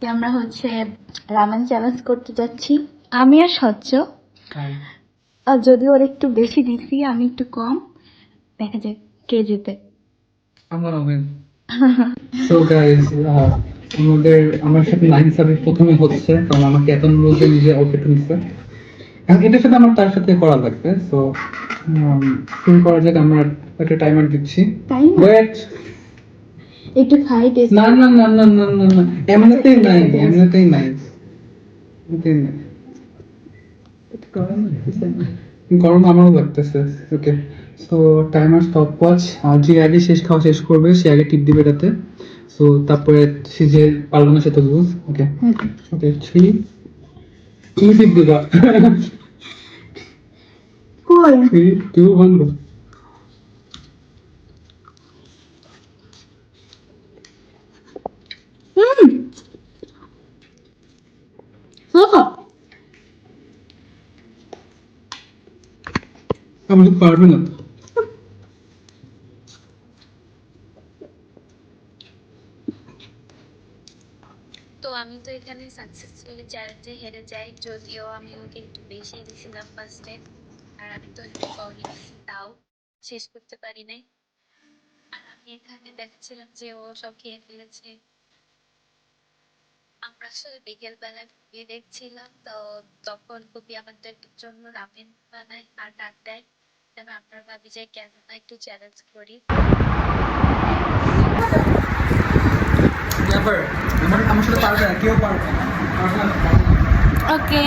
আজকে আমরা হচ্ছে রামেন চ্যালেঞ্জ করতে যাচ্ছি। আমি আর স্বচ্ছ, আর যদিও ওর একটু বেশি দিছি, আমি একটু কম। দেখা যাক কে জিতে। আমার রমেন। সো গাইস, আমার সাথে লাইন সার্ভিস প্রথমে হচ্ছে, কারণ আমাকে এত রোজে নিজে আউটফিট নিচ্ছে। এখন এটার সাথে আমার তার সাথে করা লাগবে। সো শুরু করা যাক। আমরা একটা টাইমার দিচ্ছি। Timer? ওয়েট। একটু খাই টেস্ট। না না না না না না না, এমনিতেই নাই, এমনিতেই নাই, এমনিতেই নাই। গরম আমারও লাগতেছে। ওকে, সো টাইমার স্টপ ওয়াচ। আর যে আগে খাওয়া শেষ করবে সে আগে টিপ দিবে এটাতে। সো তারপরে সে যে পারলো না সে তো লুজ। ওকে ওকে, 3 তুমি টিপ দিবা। কই 3 2 1 go. আমি তো পারবে না তো। তো আমি তো এখানে সাকসেসফুলি চ্যালেঞ্জে হেরে যাই, যদিও আমি ওকে একটু বেশি দিছিলাম ফার্স্টে, আর আমি তো একটু কমই দিছি, তাও শেষ করতে পারি নাই। আর আমি এখানে দেখছিলাম যে ও সব খেয়ে ফেলেছে। আমরা আসলে বিকেল বেলায় মুভি দেখছিলাম, তো তখন কবি আমাদের জন্য রামেন বানায় আর ডাক দেয়। তবে আমরা ভাবি যে কেন না একটু চ্যালেঞ্জ করি। আমার সাথে পারবে না, কেউ পারবে না। ওকে